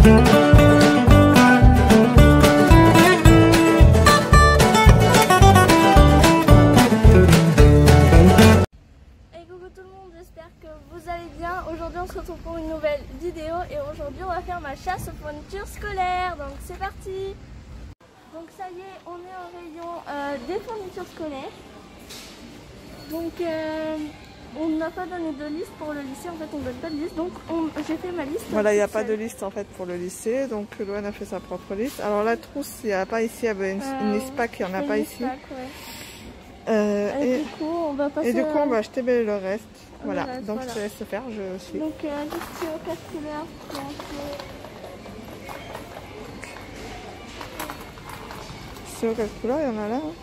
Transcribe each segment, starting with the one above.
Aujourd'hui on se retrouve pour une nouvelle vidéo et aujourd'hui on va faire ma chasse aux fournitures scolaires, donc c'est parti. Donc ça y est, on est au rayon des fournitures scolaires. Donc on n'a pas donné de liste pour le lycée, en fait on donne pas de liste, donc j'ai fait ma liste. Voilà, il n'y a pas de liste en fait pour le lycée, donc Loane a fait sa propre liste. Alors la trousse, il n'y a pas ici, il y avait une ISPAC, il n'y en a pas ici. Et du coup on va passer... Et du coup on va acheter le reste. Voilà, donc voilà. je te laisse faire, je suis. Donc juste au casse couleur. C'est au casse couleur, il y en a là. Hein.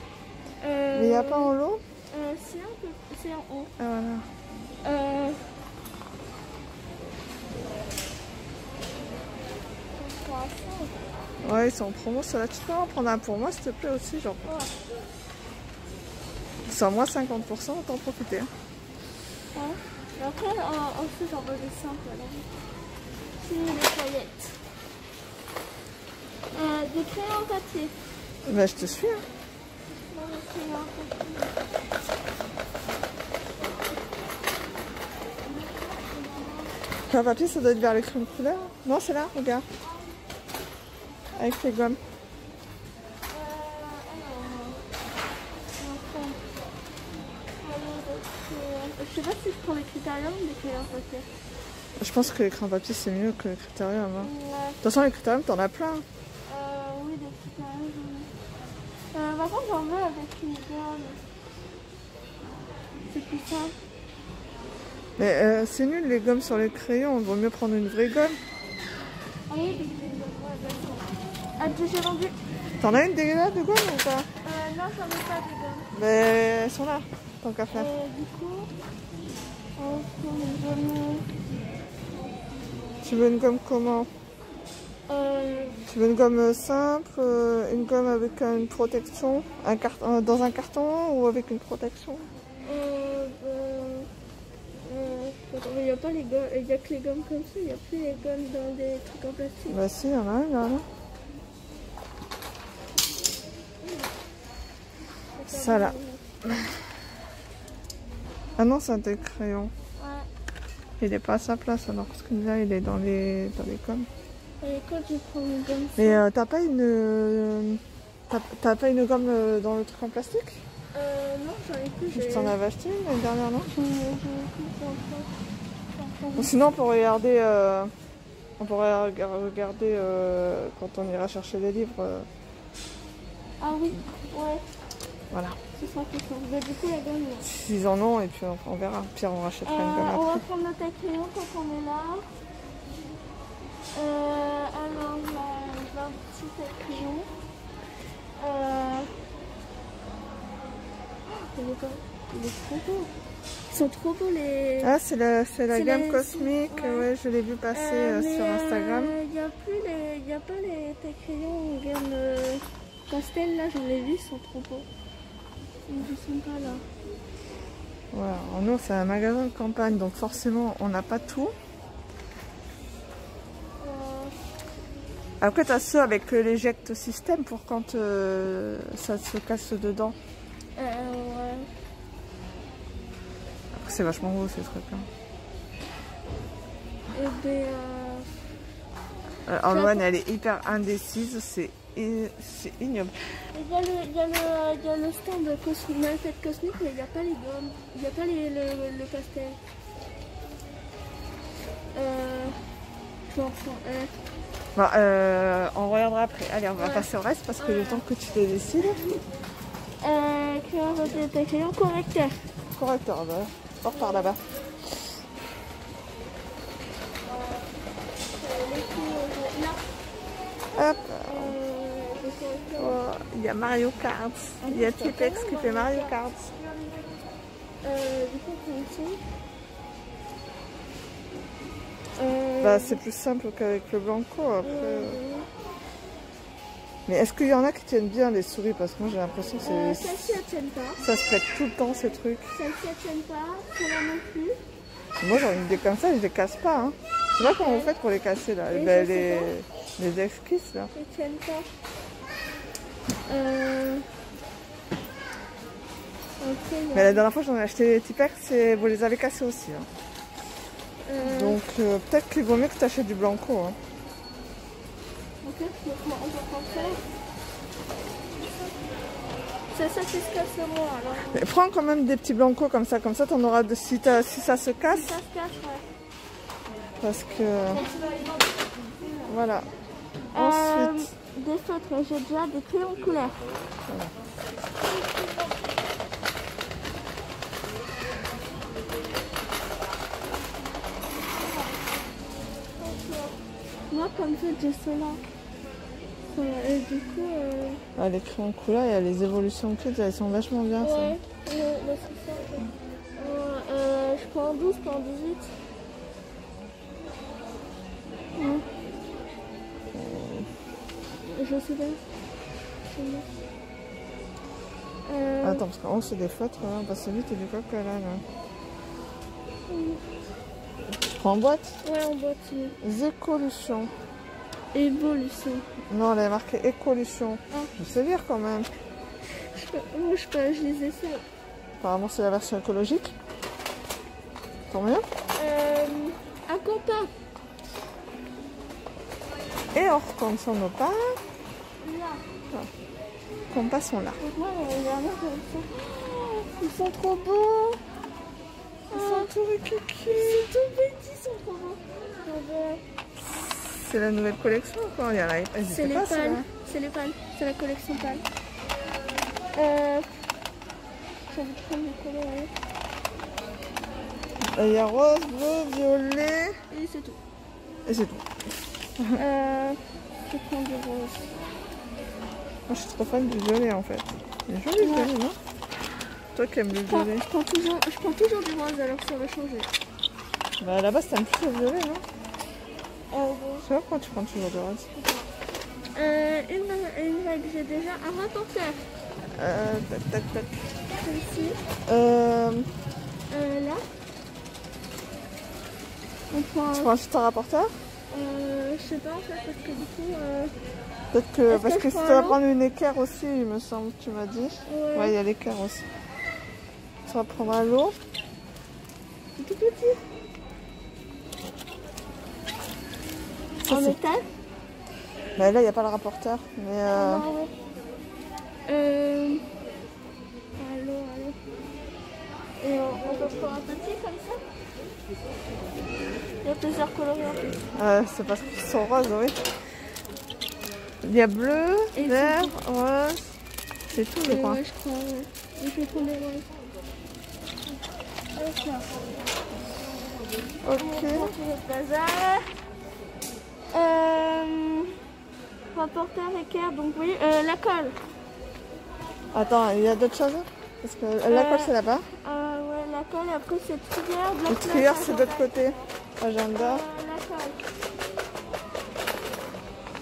Mais il n'y a pas en lot. C'est en haut. Ah voilà. Ouais, ils sont en promo sur la. Tu peux en prendre un pour moi s'il te plaît aussi, genre. Ouais. C'est à moins 50%, autant en profiter. Hein. Ouais. Après, en dessous, j'en veux des simples. C'est des paillettes. Des crayons papier. Bah, je te suis. Hein. Non, des crayons papier. Crayon papier, ça doit être vers les crayons de couleur. Non, c'est là, regarde. Avec les gommes. Je sais pas si je prends les critériums ou les crayons papier. Je pense que les crayons papier c'est mieux que les critériums. Hein. Ouais. De toute façon, les critériums, t'en as plein. Oui, des critériums. Par contre, j'en veux avec une gomme. C'est plus simple. Mais c'est nul les gommes sur les crayons, il vaut mieux prendre une vraie gomme. Ah oui, des gommes. Ah, j'ai vendu. T'en as une déjà de gomme ou pas? Non, j'en ai pas de gomme. Mais elles sont là, tant qu'à faire. Du coup, on prend une gomme. Tu veux une gomme comment? Tu veux une gomme simple, une gomme avec une protection, dans un carton ou avec une protection? Il n'y a pas les gommes, il n'y a que les gommes comme ça, il n'y a plus les gommes dans des trucs en plastique. Bah si, il y en a une là. Ça là. Ah non, c'est un des crayons. Ouais. Il n'est pas à sa place alors, parce que là il est dans les gommes. Et quand je prends une gomme... Mais t'as pas une... T'as pas une gomme dans le truc en plastique? Non, j'en ai plus. Tu t'en avais acheté une l'année dernière, non? J'en ai plus. Ou sinon on pourrait regarder, quand on ira chercher les livres. Ah oui, ouais. Voilà. Ce sera plus simple. Bah, du coup, la gomme... S'ils en ont, et puis on verra. Pierre, on rachètera une gomme On après. va prendre notre crayon quand on est là. Alors, la petite crayon. Il est trop beau. Ils sont trop beaux les... Ah, c'est la gamme cosmique, ouais, je l'ai vu passer sur Instagram. Il n'y a pas les crayons en gamme pastel, là, je les ai vus, ils sont trop beaux. Ils ne sont pas là. Voilà, nous c'est un magasin de campagne, donc forcément on n'a pas tout. Après tu as ceux avec l'éjecte système pour quand ça se casse dedans. Ouais. Après c'est vachement beau ces trucs là. Alors Loane elle est hyper indécise, c'est ignoble. Il y a le stand de fête cosmique, mais il n'y a pas les gommes, il n'y a pas le pastel. Je m'en prends un. Bon, on regardera après. Allez, on va passer au reste parce que le temps que tu te décides. Crayon correcteur. Correcteur, bah, on repart là-bas. Hop. Oh, il y a Mario Kart. Il y a Tipex qui fait Mario Kart. Du coup, bah, c'est plus simple qu'avec le Blanco après. Mais est-ce qu'il y en a qui tiennent bien les souris? Parce que moi j'ai l'impression que c'est... Celle-ci elle tienne pas. Ça se pète tout le temps ces trucs. Celle-ci elle tienne pas, celle-là non plus. Moi j'en ai des comme ça, je les casse pas. Hein. sais pas comment vous faites pour les casser là. Oui, Ben, je sais les esquisses là. Ils tiennent pas. Ok, Mais la dernière fois j'en ai acheté les Tipex et vous les avez cassés aussi. Hein. Donc peut-être qu'il vaut mieux que tu achètes du Blanco. Hein. Ok, donc on peut prendre ça. C'est ça qui se casse le moins alors. Mais prends quand même des petits Blancos comme ça t'en auras de si ça se casse. Si ça se casse, ouais. Parce que voilà. Ensuite. Des feutres, j'ai déjà des crayons de couleur. Voilà. Moi, comme ça, j'ai cela. Et du coup. Ah, les crayons couleur, il y a les évolutions kids, elles sont vachement bien. Ouais, Ça. c'est ça. Je prends en 12, je prends en 18. Ouais. Je sais pas. Attends, parce qu'en haut c'est des feutres, là. On passe vite et du coq là. Tu prends en boîte? Ouais, en boîte. Écolution. Évolution. Non, elle est marquée Écolution. Ah. Je sais lire quand même. Je lisais ça. Apparemment c'est la version écologique. Tant mieux. Un compas. Et on retourne sur nos pas. Là. Compas sont là. Ils sont trop beaux. Ils sont tout riquiqui. Ils sont tout petits, ils sont trop beaux. C'est la nouvelle collection quoi. Il y a la... C'est les pales. C'est les pales. C'est la collection pale. J'avais prendre les couleurs. Il y a rose, bleu, violet. Et c'est tout. Et c'est tout. Je prends du rose. Moi je suis trop fan du violet en fait. Il est joli le violet, non? Toi qui aimes le violet. Je prends toujours du rose alors ça va changer. Bah à la base t'aimes plus le violet, non? Bon. Je sais pas pourquoi tu prends toujours du rose. Une règle, j'ai déjà un rapporteur. Tac. Celle-ci. Là. On prend. Tu prends juste un rapporteur? Je sais pas en fait parce que du coup. Peut-être que. Parce que si tu vas prendre une équerre aussi, il me semble, tu m'as dit. Ouais, il y a l'équerre aussi. Tu vas prendre un lot. C'est tout petit. Ça, en métal? Bah là, il n'y a pas le rapporteur. Mais Non, Allô. Et on peut prendre un petit comme ça? Il y a plusieurs coloris en plus. c'est parce qu'ils sont roses, oui. Il y a bleu, et vert, rose. C'est tout, je crois. Ouais, je crois, ouais. Je vais prendre les roses. Ok. Rapporteur, équerre, donc oui, la colle. Attends, il y a d'autres choses? Parce que la colle c'est là-bas. Ouais, la colle, après c'est trieur. Le trieur c'est de l'autre côté. Agenda. La colle.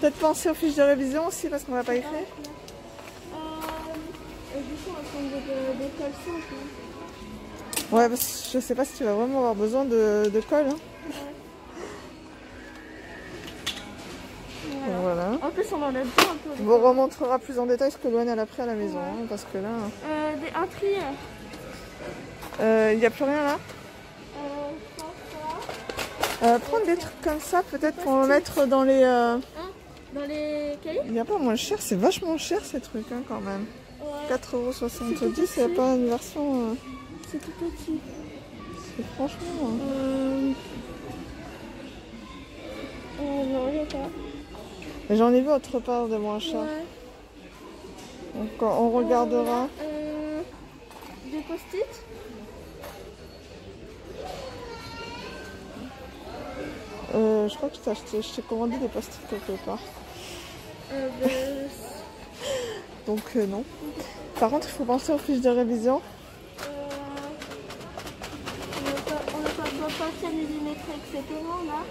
Peut-être penser aux fiches de révision aussi parce qu'on va pas écrire. Et du coup, on va prendre des colles simples. Ouais, parce que je sais pas si tu vas vraiment avoir besoin de colle. Hein. Ouais. Voilà. En plus, on en a deux un peu. On vous remontrera plus en détail ce que Loane elle a pris à la maison. Hein, parce que là. Un trieur. Il n'y a plus rien là. Prendre des trucs comme ça peut-être pour en mettre dans les. Dans les cahiers? Il n'y a pas moins cher, c'est vachement cher ces trucs hein, quand même. Ouais. 4,70 €, il n'y a pas une version. C'est tout petit. C'est franchement. Non, il n'y a pas. J'en ai vu autre part de moins cher. Ouais. Donc on regardera. Des post-it. Je crois que je t'ai commandé des post-it quelque part. Donc non. Par contre, il faut penser aux fiches de révision. On n'a pas besoin de papier millimétré, etc. Là.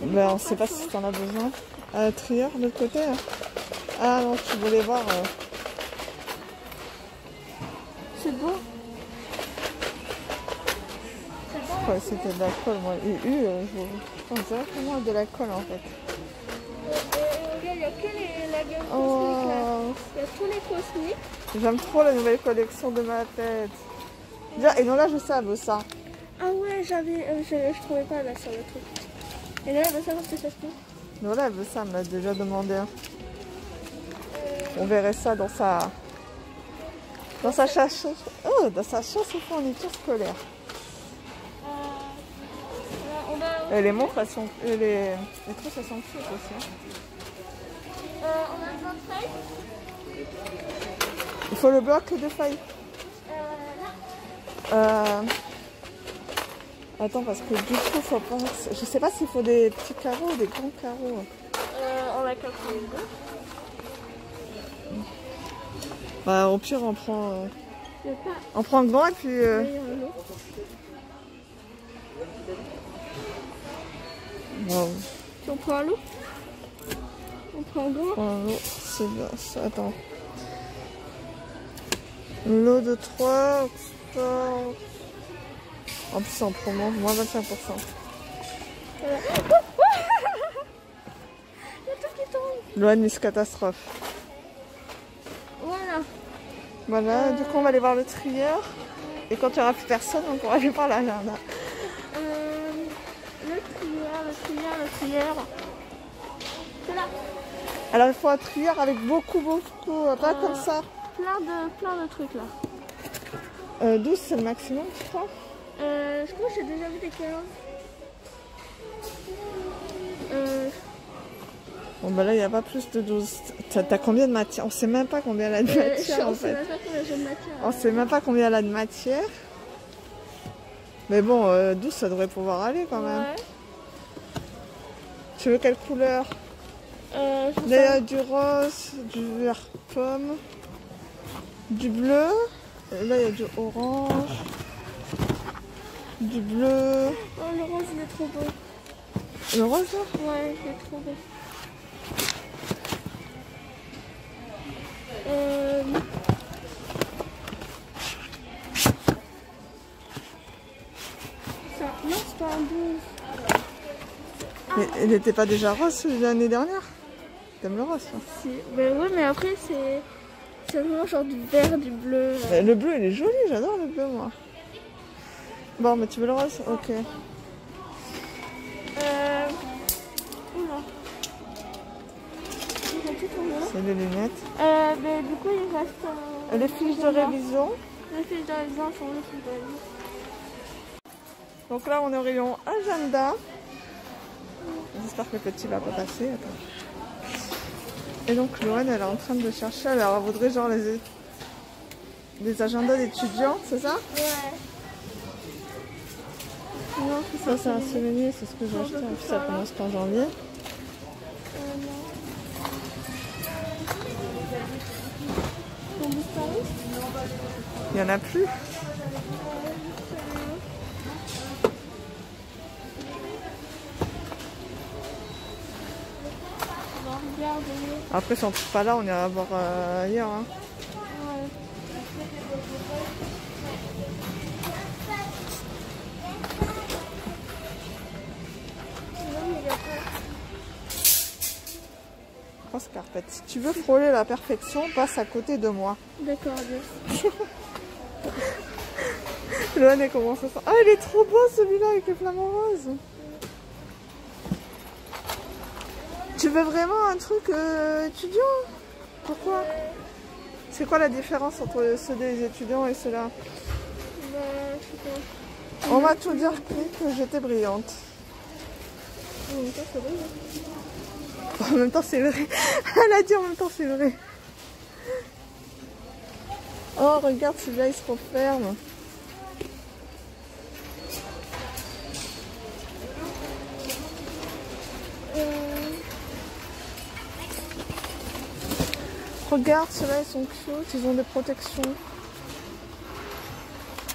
Ben, on ne sait pas si tu en as besoin. Trieur de l'autre côté. Hein. Ah non, tu voulais voir. C'est beau. C'est bon. croyais que c'était de la colle. Moi, je pense directement de la colle en fait. Il n'y a que la gamme Oh. cosmique là. Il y a tous les cosmiques. J'aime trop la nouvelle collection de ma tête. Et non, là, je sais, elle veut ça. Ah ouais, je trouvais pas là sur le truc. Et là, elle veut savoir ce que ça se fait. Non, là, elle veut ça, elle me l'a déjà demandé. On verrait ça dans sa chasse. Oh, dans sa chasse aux fournitures scolaires. Et les montres, elles sont. Les trousses, elles sont cute aussi. On a besoin de feuilles. Il faut le bloc de feuilles. Attends, parce que du coup, faut pas. Je sais pas s'il faut des petits carreaux ou des grands carreaux. On a calculé les deux. Bah, au pire, on prend un grand et puis. Wow. Si on prend un lot, on prend un grand. Un lot, c'est bien ça. Attends. Lot de 3, Oxford. En plus, c'est en promo, moins 25%. Voilà. Il y a tout qui tombe. Loin Miss Catastrophe. Voilà. Voilà, du coup, on va aller voir le trieur. Et quand il n'y aura plus personne, on pourra aller voir l'agenda. Le trieur. C'est là. Alors, il faut un trieur avec beaucoup, pas comme ça. Plein de trucs là. 12, c'est le maximum, je crois. Je crois que j'ai déjà vu des 15. Bon, bah là, il n'y a pas plus de 12. T'as combien de matière? On sait même pas combien elle a de matière, en fait. On sait même pas combien elle a de matière. Mais bon, 12, ça devrait pouvoir aller quand même. Ouais. Tu veux quelle couleur? Là, il y a du rose, du vert pomme, du bleu. Et là, il y a du orange, du bleu. Oh, le rose, il est trop beau. Le rose, là? Ouais, il est trop beau. Ça, non, c'est pas un 12. Mais il n'était pas déjà rose l'année dernière? T'aimes le rose, toi? Si. Ben ouais, mais après, c'est vraiment genre du vert, du bleu. Le bleu, il est joli, j'adore le bleu, moi. Bon, mais tu veux le rose? Ok. Oula. C'est les lunettes. Mais du coup, il reste... Les fiches de révision. Les fiches de révision sont les fiches de révision. Donc là, on est au rayon agenda. J'espère que le petit va pas passer. Attends. Et donc, Lorraine, elle est en train de chercher. Alors, elle voudrait genre les agendas d'étudiants, c'est ça? Ouais. Non, Ça, c'est un souvenir, c'est ce que j'ai acheté. En plus, ça commence qu'en janvier. Il n'y en a plus. Après, si on ne trouve pas là, on ira voir ailleurs. Hein. Ouais. Grosse carpette. Si tu veux frôler la perfection, passe à côté de moi. D'accord, yes. Loane, elle commence à... Ah, il est trop beau celui-là avec les flamants roses. Tu veux vraiment un truc étudiant? Pourquoi? C'est quoi la différence entre ceux des étudiants et ceux-là? Bah, je sais pas. On va tout dire que j'étais brillante. En même temps, c'est vrai. En même temps, c'est vrai. Elle a dit en même temps, c'est vrai. Oh, regarde, celui-là, il se referme. Regarde, ceux-là, ils sont cute, ils ont des protections.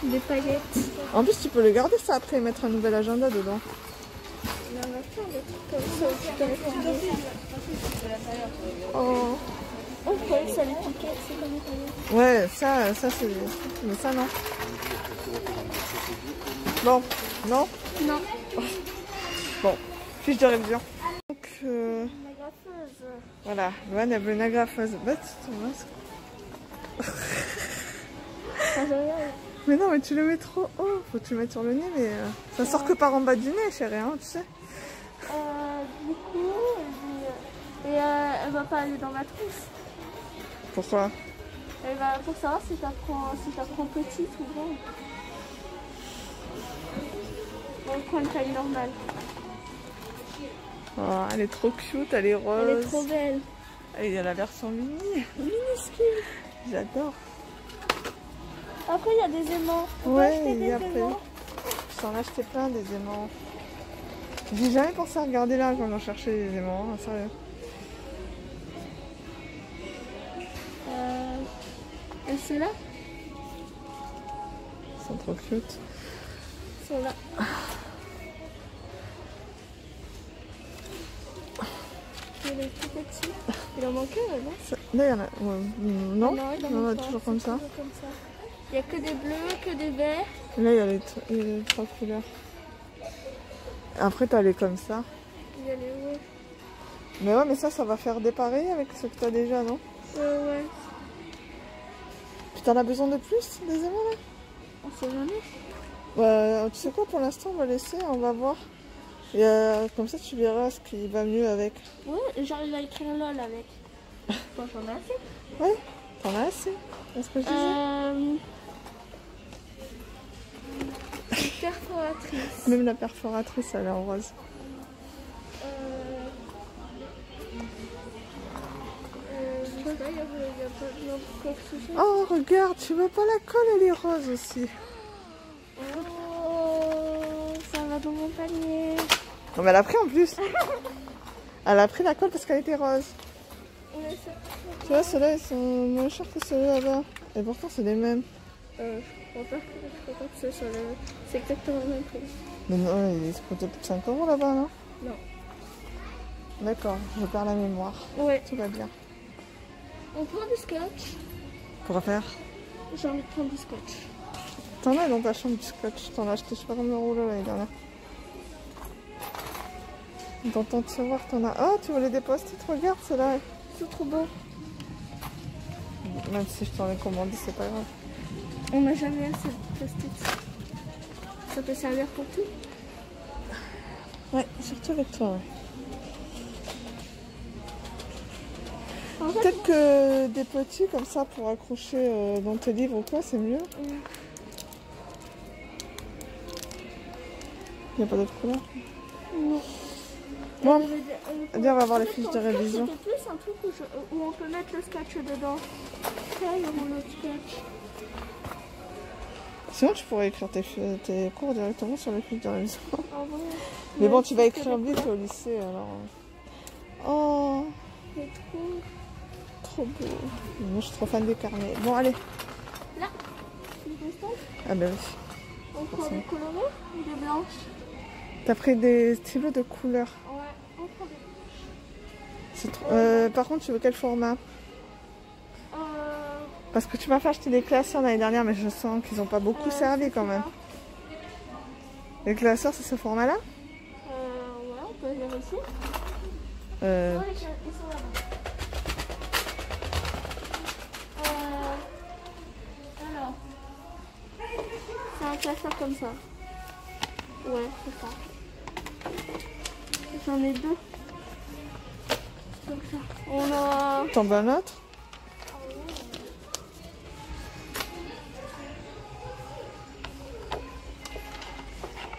Des paillettes. En plus, tu peux le garder ça après et mettre un nouvel agenda dedans. Il y en a plein de trucs comme ça aussi dans les paillettes. Oh. Oh, je croyais que ça les piquait, c'est comme les paillettes. Ouais, ça c'est... Mais ça, non. Bon, non? Non. Bon, fiche de révision. Donc, La graffeuse. voilà, Loane elle veut une agrafeuse. Bah, ton masque. Ah, j'ai rien. Mais non, mais tu le mets trop haut. Faut que tu le mettes sur le nez, mais ça sort que par en bas du nez, chérie, hein, tu sais. Du coup, elle va pas aller dans ma trousse. Pourquoi? Elle va pour savoir si t'apprends petite ou grande. On prend une taille normale. Oh, elle est trop cute, elle est rose. Elle est trop belle. Et il y a la version mini. Minuscule. J'adore. Après, il y a des aimants. On peut Ouais, acheter des et après, aimants. je t'en ai acheté plein des aimants. J'ai jamais pensé à regarder là quand on cherchait des aimants, hein, sérieux. Et ceux-là Ils sont trop cute. Ceux-là. Il est tout petit. Il en manque un, non? Là, il y en a. Ouais, non, il en on a manque toujours pas, comme c'est ça. toujours comme ça. Il n'y a que des bleus, que des verts. Là, il y a les trois couleurs. Après, t'as les comme ça. Il y a les rouges. Mais ouais, mais ça va faire des pareils avec ce que t'as déjà, non? Ouais. Puis t'en as besoin de plus, des aimants là? On sait jamais. Tu sais quoi, pour l'instant, on va laisser, on va voir. Et comme ça, tu verras ce qui va mieux avec. Ouais, j'arrive à écrire LOL avec. Bon, j'en ai assez. Ouais, t'en as assez. C'est ce que je disais. Perforatrice. Même la perforatrice, elle est en rose. Je sais pas, il y a pas de quoi que ce soit. Oh, regarde, tu vois pas la colle, elle est rose aussi. Oh, ça va dans mon panier. Non, mais elle a pris en plus. Elle a pris la colle parce qu'elle était rose. Tu vois, ceux-là, ils sont moins chers que ceux-là là-bas. Et pourtant, c'est les mêmes. Je crois pas que ce soit le même. C'est exactement le même prix. Mais non, ils se coûtent plus de 5 € là-bas, non? Non. D'accord, je perds la mémoire. Ouais. Tout va bien. On prend du scotch. Pour faire? J'ai envie de prendre du scotch. T'en as dans ta chambre du scotch. T'en as acheté je sais pas combien de rouleaux l'année dernière. Dans ton tiroir, t'en as. Oh, tu voulais des post-it? Regarde, c'est là. C'est trop beau. Même si je t'en ai commandé, c'est pas grave. On n'a jamais assez de post-it. Ça peut servir pour tout. Ouais, surtout avec toi, ouais. En fait, Peut-être que des petits comme ça pour accrocher dans tes livres ou quoi, c'est mieux. Il n'y a pas d'autre couleur? non. Bon, on va voir les fiches de révision. C'était plus un truc où on peut mettre le scotch dedans. Ça, il y a mon autre scotch. Sinon, tu pourrais écrire tes cours directement sur les fiches de révision. Ah ouais. Mais bon, tu vas écrire vite au lycée alors. Oh, C'est trop beau. Moi, je suis trop fan des carnets. Bon, allez. là. Une constante. Ah, ben oui. On prend des colorés ou des blanches. T'as pris des stylos de couleur. Ouais, on prend des. Par contre, tu veux quel format? Parce que tu m'as fait acheter des classeurs l'année dernière, mais je sens qu'ils n'ont pas beaucoup servi quand même. Les classeurs, c'est ce format-là? Ouais, on peut vérifier. Euh... Ouais, ils sont là-bas. Alors, c'est un classeur comme ça. Ouais, c'est ça. J'en ai deux. Comme ça. On a. T'en veux un autre?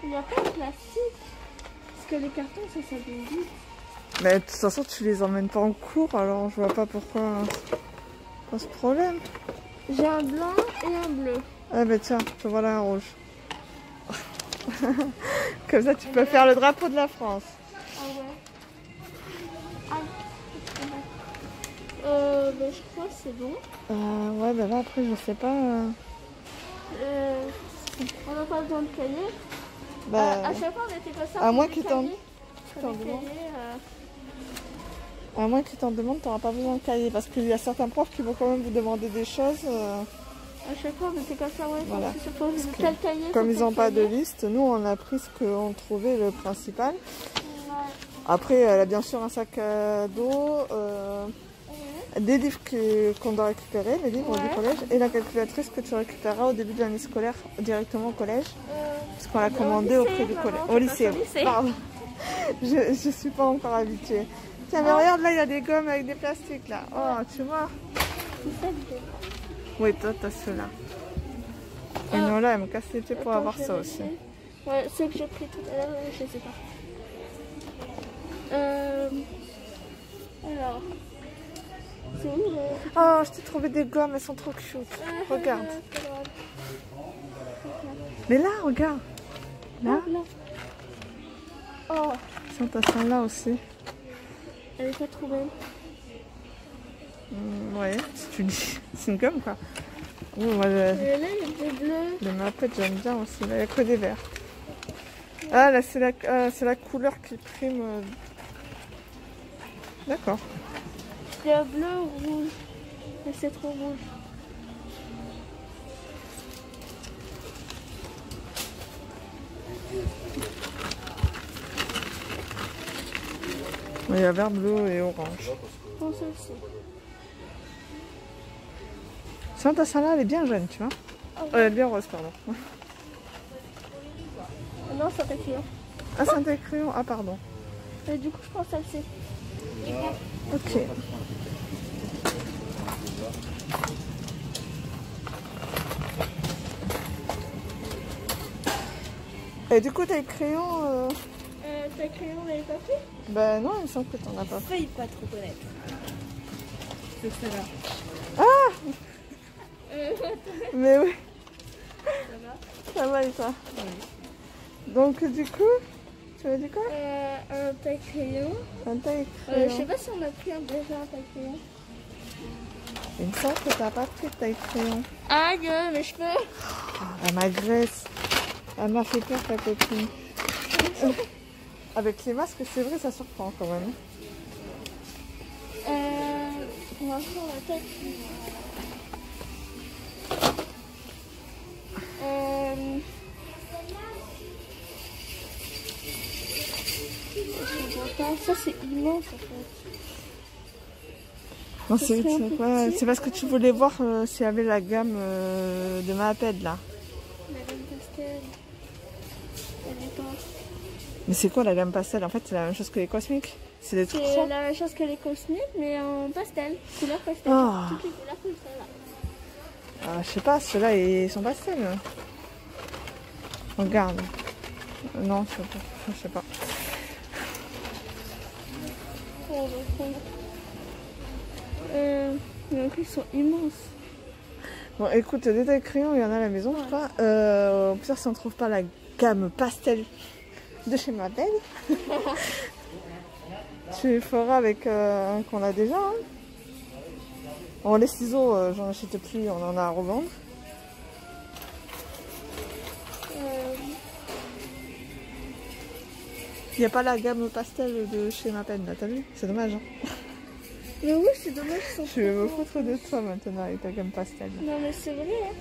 Il n'y a pas de plastique. Parce que les cartons, ça s'abîme vite. Mais de toute façon, tu les emmènes pas en cours, alors je vois pas pourquoi ce problème. J'ai un blanc et un bleu. Ah bah tiens, te voilà un rouge. Comme ça, tu peux faire le drapeau de la France. Ah ouais. Bah, je crois que c'est bon. Ouais, bah là après, je sais pas. On n'a pas besoin de cahier. Bah, à chaque fois, on était comme ça. à moins qu'ils t'en À moins qu'ils t'en demandent, t'auras pas besoin de cahier. Parce qu'il y a certains profs qui vont quand même vous demander des choses. À chaque fois, mais c'est comme ça, ouais. Voilà. C'est pour tel cahier. Comme ils n'ont pas de cahier. liste, nous on a pris ce qu'on trouvait le principal. Ouais. Après, elle a bien sûr un sac à dos, des livres qu'on doit récupérer, les livres du collège, et la calculatrice que tu récupéreras au début de l'année scolaire directement au collège. Parce qu'on l'a commandé auprès du collège. Au lycée. Pardon. Je suis pas encore habituée. Tiens, mais regarde là, il y a des gommes avec des plastiques là. Oh, tu vois. C'est ça l'idée. Oui, toi, t'as ceux-là. Et non, là, elle me casse les pieds pour avoir ça aussi. Ouais, ceux que j'ai pris tout à l'heure, je sais pas. Alors. C'est où Oh, je t'ai trouvé des gommes, elles sont trop cute. Regarde. Mais là, regarde. Là. Oh. Tiens, t'as celle-là aussi. Elle est pas trop belle. Ouais, si tu dis. C'est une gomme quoi. Moi, Là, il y a des bleus. le Maped, j'aime bien aussi. Là, il n'y a que des verts. Ah, là, c'est la couleur qui prime. D'accord. Il y a bleu ou rouge. Mais c'est trop rouge. Il y a vert, bleu et orange. Prends celle-ci. Tiens, celle-là, elle est bien jeune, tu vois. Elle est bien rose, pardon. Non, c'est ta crayon. Ah, c'est un crayon. Ah, pardon. Et du coup, je prends celle-ci. Ok. Et du coup, t'as le crayon Ta crayon, elle est pas pris? Ben non, il me semble que t'en as pas. Failli pas trop connaître. C'est celle-là. Mais oui. Ça va? Ça va et toi? Oui. Donc, du coup, tu m'as dit quoi? Un taille-crayon. Un taille Je crayon. sais pas si on a pris déjà un taille-crayon. Il me semble que t'as pas pris de taille crayon. Aïe, mes cheveux! Elle m'agresse. Elle m'a fait peur, ta copine. Avec les masques, c'est vrai, ça surprend quand même. On va faire la tête. Ça c'est immense en fait. Non, c'est parce que tu voulais voir s'il y avait la gamme de Maped là. La gamme pastel. Elle est pas. Mais c'est quoi la gamme pastel? En fait, c'est la même chose que les cosmiques. C'est des trucs C'est ronds. la même chose que les cosmiques, mais en pastel. Couleur pastel. Oh. Toutes les couleurs comme ça là. Ah, je sais pas, ceux-là ils sont pastels. Regarde. Non, je sais pas. On va prendre. Mais en plus, ils sont immenses. Bon, écoute, des tailles crayons, il y en a à la maison, je crois. Au pire, si on ne trouve pas la gamme pastel de chez Maped, tu feras avec un qu'on a déjà. Hein. Bon, les ciseaux, j'en achète plus, on en a à revendre. Il n'y a pas la gamme pastel de chez Maped, là, t'as vu? C'est dommage. Hein. Mais oui, c'est dommage. Je vais me foutre de toi maintenant avec ta gamme pastel. Non, mais c'est vrai. Hein.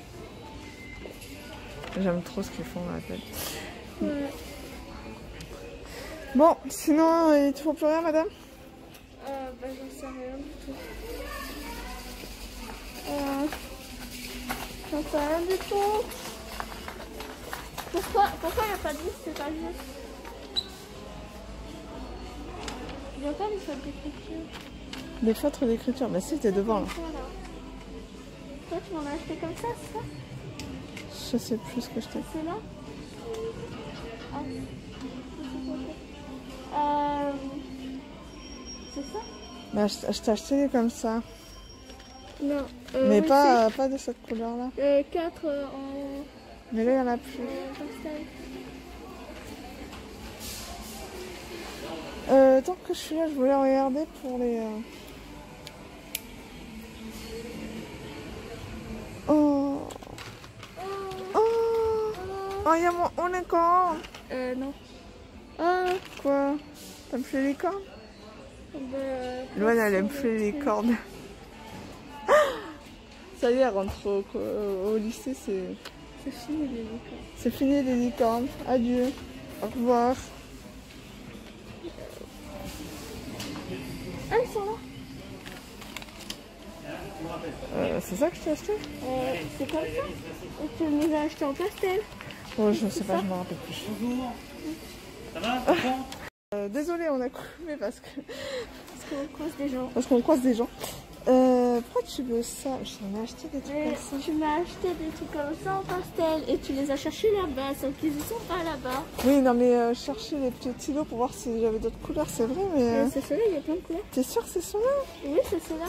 J'aime trop ce qu'ils font, Maped. Ouais. Bon, sinon, il ne te faut plus rien, madame? Bah, j'en sais rien du tout. J'en sais rien du tout. Pourquoi il n'y a pas de liste, c'est pas juste? Il n'y a pas les feutres d'écriture. Les feutres d'écriture, bah si, t'es devant là. Voilà. Toi, tu m'en as acheté comme ça, c'est ça? Je sais plus ce que je t'ai. C'est là? C'est ça? Bah, je t'ai acheté comme ça. Non. Mais oui, pas de cette couleur là. 4 en Mais là, il n'y en a plus. pastel. Tant que je suis là, je voulais regarder pour les... Oh. Oh. Oh, il y a mon unicorn. Non. Ah, Quoi? T'aimes plus les licornes? bah, Loane, elle aime plus les licornes. Ça y est, elle rentre au lycée, c'est fini les licornes. C'est fini les licornes. Adieu. Au revoir. Ah, ils sont là. C'est ça que je t'ai acheté? C'est comme ça. Et tu les as achetés en pastel. Oh, je sais pas, je m'en rappelle plus. Bonjour. Ça va? Désolée, on a coupé parce qu'on croise des gens. Parce qu'on croise des gens. Pourquoi tu veux ça? J'en ai acheté des trucs comme ça. Tu m'as acheté des trucs comme ça en pastel et tu les as cherchés là-bas, sauf qu'ils ne sont pas là-bas. Oui, non mais chercher les petits stylos pour voir si j'avais d'autres couleurs, c'est vrai, mais... C'est ceux-là, il y a plein de couleurs. T'es sûr que c'est ceux-là? Oui, c'est ceux-là.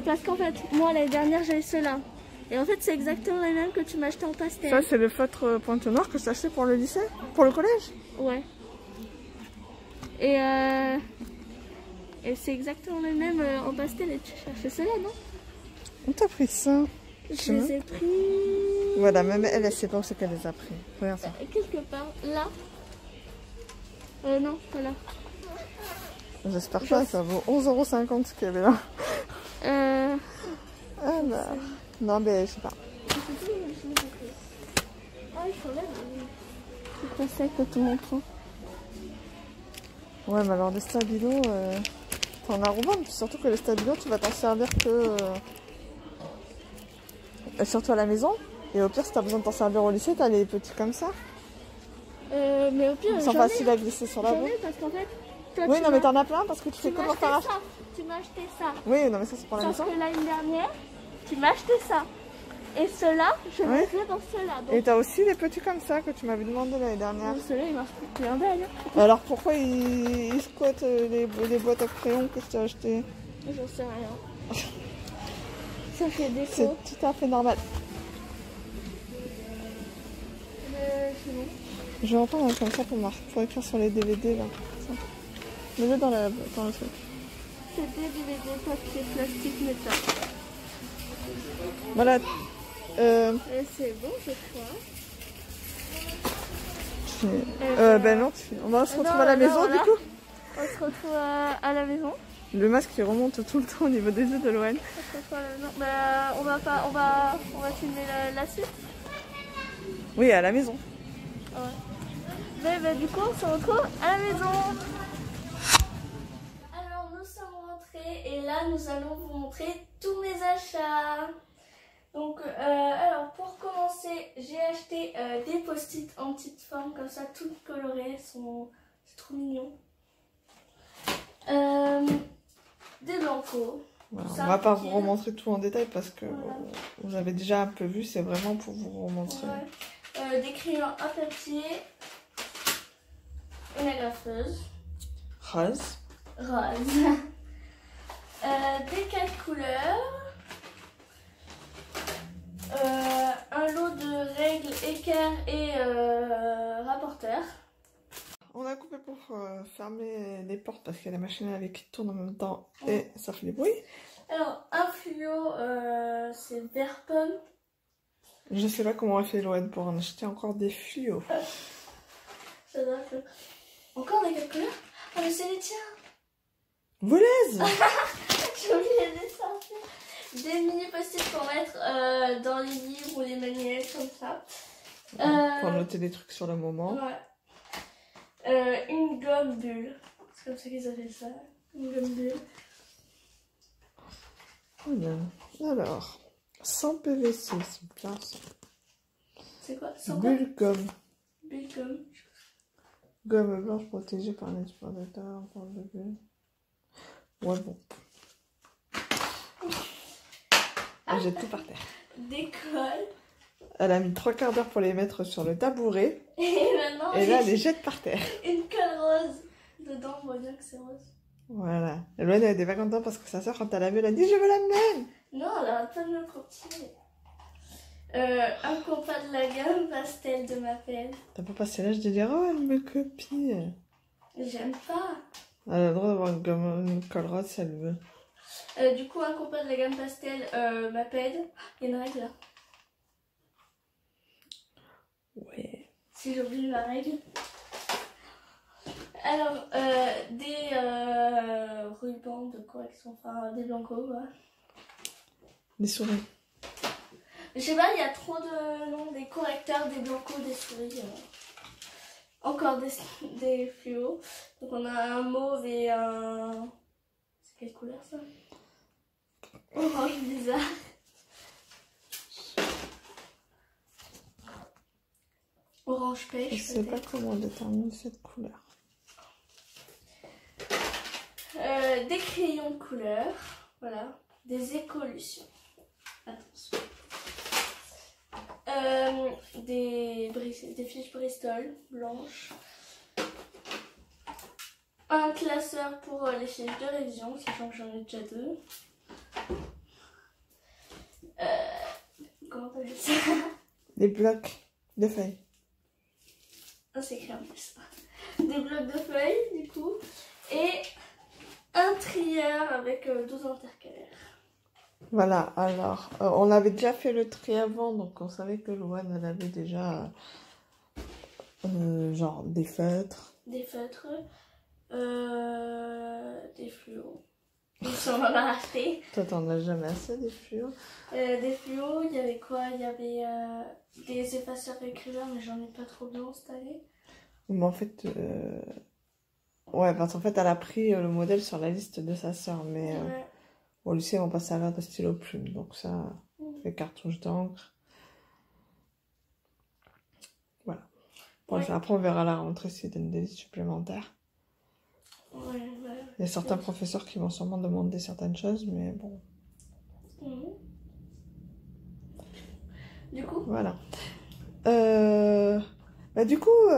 Parce qu'en fait, moi l'année dernière j'ai eu ceux-là. Et en fait, c'est exactement les mêmes que tu m'as acheté en pastel. Ça, c'est le feutre pointe noire que je t'ai acheté pour le lycée? Pour le collège? Ouais. Et c'est exactement les mêmes en pastel et tu cherchais ceux-là, non? On t'a pris ça? Je les ai pris... Voilà, même elle sait pas où c'est qu'elle les a pris. Regarde ça. Quelque part, là. Non, pas là. J'espère pas, ça vaut 11,50 € ce qu'il y avait là. Ah bah... Non mais je sais pas. Ah, il faut là. C'est pas ça que tu montres. Ouais, mais alors les stabilos, t'en as revendre. Surtout que les stabilos, tu vas t'en servir que... surtout à la maison. Et au pire, si t'as besoin de t'en servir au lycée, t'as les petits comme ça. Mais au pire, ils sont faciles à glisser sur la boue. Parce qu'en fait, toi, oui, non mais t'en as plein parce que tu fais comment faire acheter. Tu m'as acheté ça. Oui, non mais ça c'est pour la maison. Parce que l'année dernière, tu m'as acheté ça. Et ceux-là, je les fais dans ceux-là. Et t'as aussi les petits comme ça que tu m'avais demandé l'année dernière. Ceux-là, ils marchent plus bien belle. Alors pourquoi ils squattent les boîtes à crayons que je t'ai achetées? J'en sais rien. Ça fait défaut. C'est tout à fait normal. C'est bon. Je vais reprendre comme ça pour écrire sur les DVD là. Mets-le dans le truc. C'est des DVD papier plastique métal. Voilà. C'est bon, je crois. Ben non, on va se retrouver à la maison du coup. On se retrouve à la maison. Le masque il remonte tout le temps au niveau des yeux de Loane. On va filmer la suite. Oui, à la maison. Ouais. Du coup, on se retrouve à la maison. Alors, nous sommes rentrés et là, nous allons vous montrer tous mes achats. Donc, alors pour commencer, j'ai acheté des post-it en petite forme, comme ça, toutes colorées, c'est trop mignon. Des blancos. Voilà, on va pas vous remontrer tout en détail parce que vous avez déjà un peu vu, c'est vraiment pour vous remontrer. Ouais. Des crayons à papier, une agrafeuse. Rose. Des 4 couleurs. Un lot de règles, équerres et rapporteurs. On a coupé pour fermer les portes parce qu'il y a la machine à laver qui tourne en même temps et ça fait des bruits. Alors, un fluo, c'est vert pomme. Je sais pas comment on a fait Loane pour en acheter encore des fluos. J'adore ça. Encore des 4 couleurs? Ah, mais c'est les tiens! Volaise. J'ai oublié de les sortir. Des mini post-it pour mettre dans les livres ou les manuels comme ça. Pour noter des trucs sur le moment. Ouais. Une gomme bulle. C'est comme ça qu'ils appellent ça. Une gomme bulle. Alors, 100 PVC, c'est bien ça. C'est quoi? 100 bulle gomme. Bulle gomme. Gomme blanche protégée par un exportateur en forme de bulle. Ouais, bon. Elle jette tout par terre. Des cols. Elle a mis 3/4 d'heure pour les mettre sur le tabouret. Et maintenant, et là, elle les jette par terre. Une colle rose. Dedans, on voit bien que c'est rose. Voilà. Loane, elle était pas contente parce que sa soeur, quand elle a vu, elle a dit je veux la même. Non, elle arrête pas de me continuer. Un compas de la gamme pastel de ma pelle. T'as pas passé l'âge de dire oh, elle me copie. J'aime pas. Elle a le droit d'avoir une colle rose si elle veut. Du coup, un compas de la gamme pastel m'appelle. Il y a une règle là. Ouais. Si j'oublie ma règle. Alors, des rubans de correction, enfin des blancos, ouais. Des souris. Je sais pas, il y a trop de noms, des correcteurs, des blancos, des souris. Encore des fluos. Donc on a un mauve et un... C'est quelle couleur ça? Orange bizarre. Orange pêche. Je sais pas comment déterminer cette couleur. Des crayons de couleur. Voilà. Des écolutions. Attention. Des fiches Bristol blanches. Un classeur pour les fiches de révision, sachant que j'en ai déjà 2. Comment t'appelles ça? Des blocs de feuilles. Ah, c'est écrit en plus. Des blocs de feuilles, du coup. Et un trieur avec 12 intercalaires. Voilà, alors, on avait déjà fait le tri avant, donc on savait que Louane, elle avait déjà, genre, des feutres. Des feutres, des fluos. Ils sont mal rachetés. Toi, t'en as jamais assez, des fluos? Des fluos, il y avait quoi? Il y avait des effaceurs écrivains, mais j'en ai pas trop bien installé. Mais en fait, ouais, parce qu'en fait, elle a pris le modèle sur la liste de sa sœur, mais... Ouais. Au lycée, on va pas servir de stylo plume, donc ça, les cartouches d'encre. Voilà. Bon, Ouais. après, on verra à la rentrée s'ils donnent des listes supplémentaires. Ouais. Il y a certains professeurs qui vont sûrement demander certaines choses, mais bon. Du coup, Voilà. Du coup,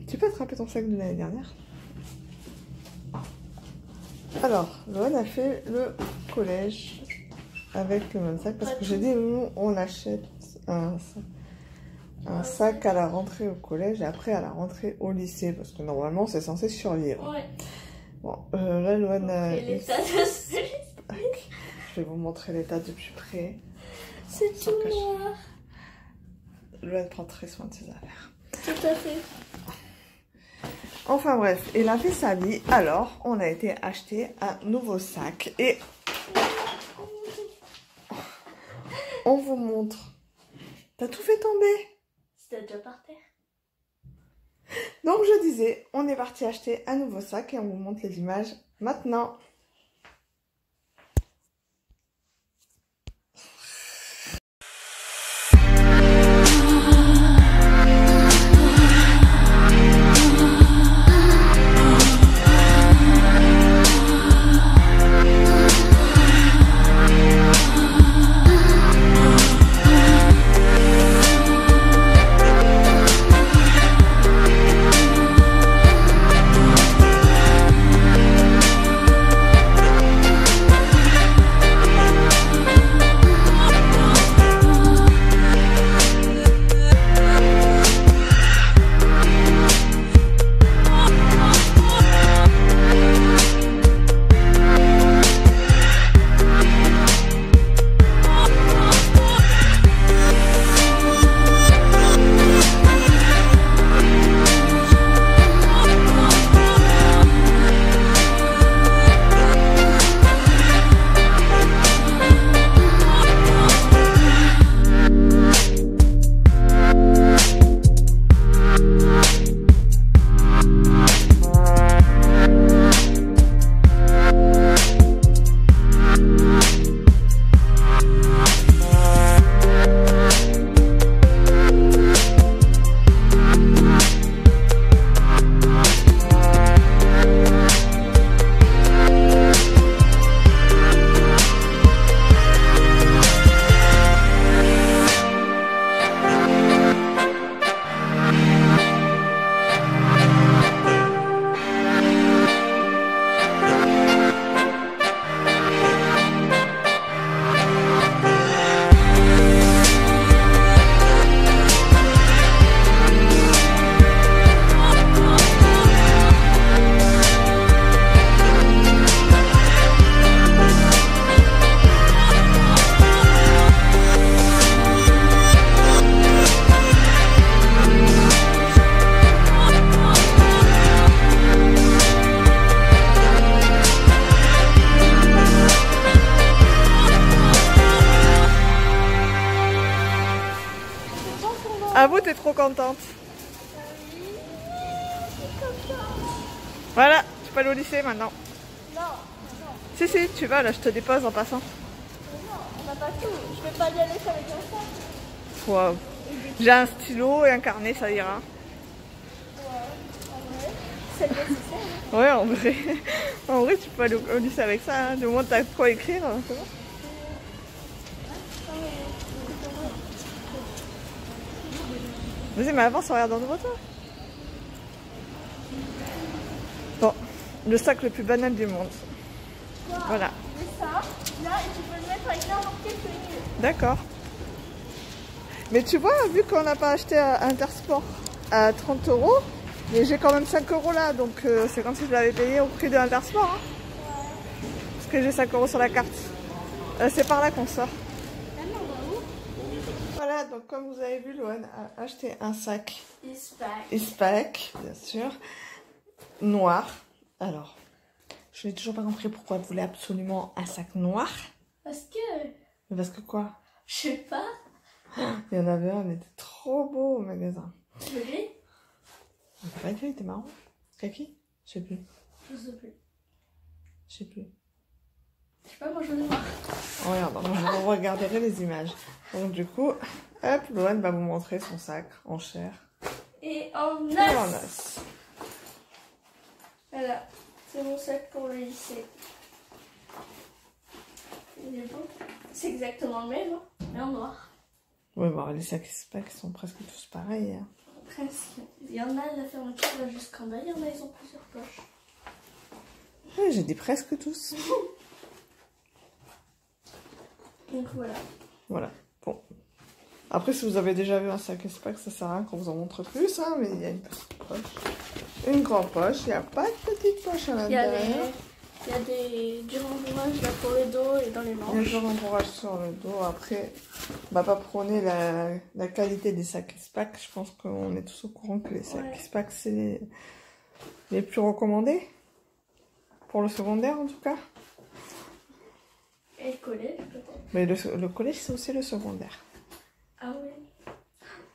tu peux attraper ton sac de l'année dernière? Alors, Loane a fait le collège avec le même sac parce que j'ai dit nous on achète un sac à la rentrée au collège et après à la rentrée au lycée parce que normalement c'est censé survivre. ouais. Bon, là Loane a... Et l'état de ce... Je vais vous montrer l'état de plus près. C'est tout noir. Loane prend très soin de ses affaires. Tout à fait. Enfin bref, il a fait sa vie, alors on a été acheter un nouveau sac et on vous montre. T'as tout fait tomber. C'était déjà par terre. Donc je disais, on est parti acheter un nouveau sac et on vous montre les images maintenant. trop contente. Oui, je suis contente. Voilà, tu peux aller au lycée maintenant. Non, non, Si, si, tu vas, là, je te dépose en passant. non, on n'a pas tout. Je vais pas y aller avec un sac. Wow. J'ai un stylo et un carnet, ça ira. C'est nécessaire. Ouais, en vrai. En vrai, tu peux aller au lycée avec ça. Hein. Du moment que t'as quoi écrire, c'est bon. Vas-y, mais avance, on regarde devant toi. Bon, le sac le plus banal du monde. Voilà. Mais ça, là, et tu peux le mettre avec n'importe quelle tenue. D'accord. Mais tu vois, vu qu'on n'a pas acheté à Intersport à 30 €, mais j'ai quand même 5 € là, donc c'est comme si je l'avais payé au prix de Intersport. Hein. Ouais. Parce que j'ai 5 € sur la carte. C'est par là qu'on sort. Voilà, donc comme vous avez vu, Loane a acheté un sac Eastpak, bien sûr, noir. Alors, je n'ai toujours pas compris pourquoi elle voulait absolument un sac noir. Parce que... Mais parce que quoi? Je sais pas. Il y en avait un, il était trop beau au magasin. Le gris? Pas gris, il était marron. Kaki? Je sais plus. Je sais plus. Je sais plus. Je sais pas, moi je veux voir. Regarde, on regarderait les images. Donc du coup, hop, Loane va vous montrer son sac en chair. Et en os. Et en os. Voilà, c'est mon sac pour le lycée. Il est beau. C'est exactement le même, hein, mais en noir. Oui, bon, les sacs Eastpak sont presque tous pareils. Hein. Presque. Il y en a, la fermeture va jusqu'en bas. Il y en a, ils ont plusieurs poches. Oui, j'ai dit presque tous. Donc voilà. Voilà. Bon. Après, si vous avez déjà vu un sac Eastpak, ça sert à rien qu'on vous en montre plus, hein, mais il y a une petite poche. Une grande poche. Il n'y a pas de petite poche à l'intérieur. Il y a du rembourrage là pour le dos et dans les manches. Il y a du rembourrage sur le dos. Après, on va pas prôner la qualité des sacs Eastpak. Je pense qu'on est tous au courant que les sacs Eastpak, c'est les plus recommandés. Pour le secondaire, en tout cas. Et le collège, peut-être. Mais le collège, c'est aussi le secondaire. Ah oui.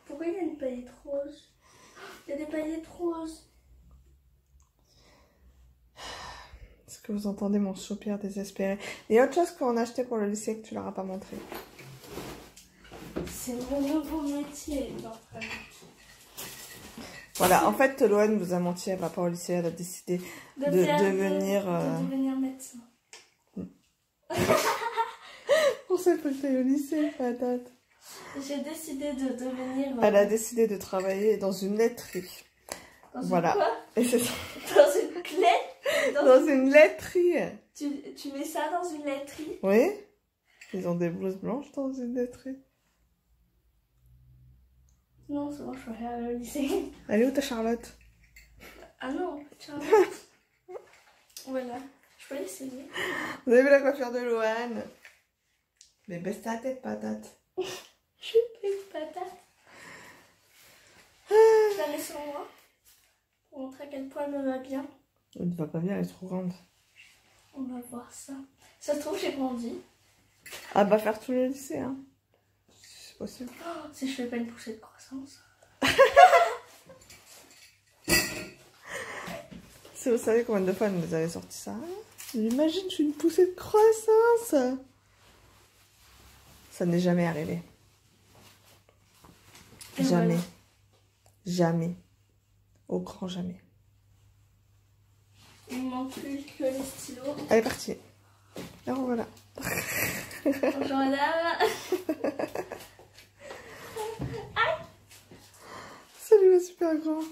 Pourquoi il y a une paillette rose? Il y a des paillettes roses. Est-ce que vous entendez mon soupir désespéré? Et autre chose qu'on a acheté pour le lycée que tu leur as pas montré. C'est mon nouveau métier. Non, vraiment. Voilà, en fait, Loane vous a menti, elle va pas au lycée, elle a décidé de devenir... De devenir médecin. On sait pas que t'es au lycée, patate. J'ai décidé de devenir... Elle a décidé de travailler dans une laiterie. Dans voilà. Une quoi? Et c'est ça. Dans une clé? Dans une laiterie. Tu mets ça dans une laiterie? Oui. Ils ont des blouses blanches dans une laiterie. Non, c'est bon, je peux aller au lycée. Elle est où ta Charlotte? Ah non, Charlotte. Voilà, je peux l'essayer. Vous avez vu la coiffure de Loane? Mais baisse ta tête, patate. Je suis une patate. Je la mets sur moi pour montrer à quel point elle me va bien. Elle ne va pas bien, elle est trop grande. On va voir ça. Ça se trouve, j'ai grandi. Ah, va faire tout le lycée, hein. C'est possible. Oh, si je fais pas une poussée de croissance. Si vous savez combien de fois elle nous avait sorti ça. Imagine, je suis une poussée de croissance. Ça n'est jamais arrivé. Et jamais. voilà. Jamais. Au grand jamais. Il me manque plus que les stylos. Elle est partie. Alors voilà. Bonjour madame. Ça lui va super grand.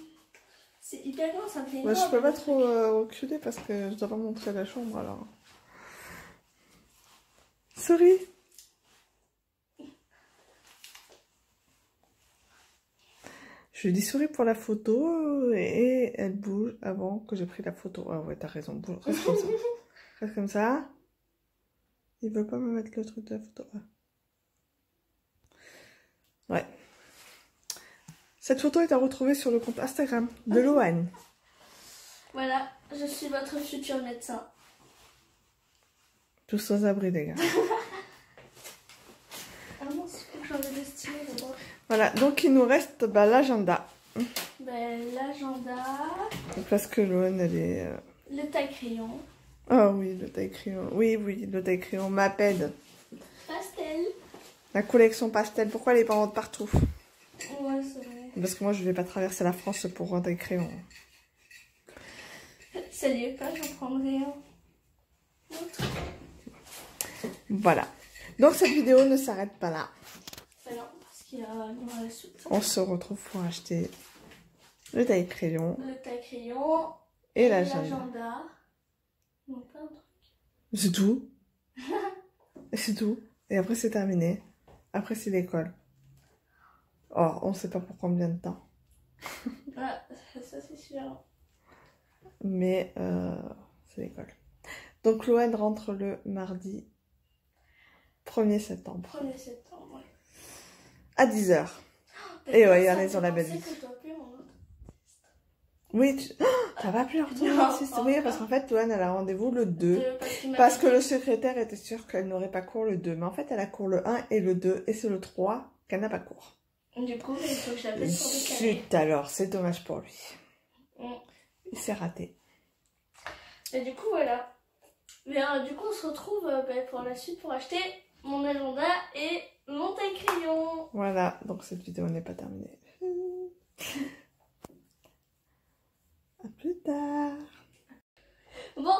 C'est hyper grand, ça me fait Bah, je énorme, peux pas le trop truc. reculer parce que je dois pas montrer la chambre alors. Souris. Je lui dis souris pour la photo et elle bouge avant que j'ai pris la photo. Ah ouais, t'as raison, bouge. Reste comme ça. Reste comme ça. Il veut pas me mettre le truc de la photo. Ah. Ouais. Cette photo est à retrouver sur le compte Instagram de Loane. Voilà, je suis votre futur médecin. Tous aux abris, les gars. Ah non, c'est faut que j'enlève le stylo d'abord. Voilà, donc il nous reste l'agenda. Ben, l'agenda. Parce que Loane, elle est... Le taille-crayon. Ah oui, le taille-crayon. Oui, le taille-crayon. Maped. Pastel. La collection pastel. Pourquoi elle est pas en vente partout? Ouais, c'est vrai. Parce que moi, je vais pas traverser la France pour un taille-crayon. Ça lui est pas, j'en prendrai un. Autre. Voilà. Donc cette vidéo ne s'arrête pas là. Ben non, parce qu'il y a dans la suite. On se retrouve pour acheter le taille-crayon Le taille-crayon. et l'agenda. Non, pas un truc. C'est tout. C'est tout. Et après, c'est terminé. Après, c'est l'école. Oh, on sait pas pour combien de temps. Ah, ça c'est sûr. Mais c'est l'école. Donc, Loane rentre le mardi 1er septembre. 1er septembre, ouais. À 10h. Et ouais, on est sur la belle vie. Oui, t'as pas pu retourner oui, parce qu'en fait, Loane, elle a rendez-vous le 2. Parce que le secrétaire était sûr qu'elle n'aurait pas cours le 2. Mais en fait, elle a cours le 1 et le 2. Et c'est le 3 qu'elle n'a pas cours. Du coup, il faut que je l'appelle pour décaler. Zut alors, c'est dommage pour lui. Mm. Il s'est raté. Et du coup, voilà. Mais du coup, on se retrouve pour la suite pour acheter mon agenda et mon taille-crayon. Voilà, donc cette vidéo n'est pas terminée. À plus tard. Bon,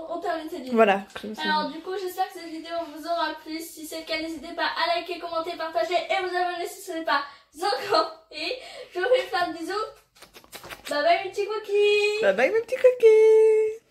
on termine cette vidéo. Voilà. Alors du coup, j'espère que cette vidéo vous aura plu. Si c'est le cas, n'hésitez pas à liker, commenter, partager et vous abonner si ce n'est pas encore. Et je vous fais plein de bisous. Bye bye mes petits cookies. Bye bye mes petits cookies.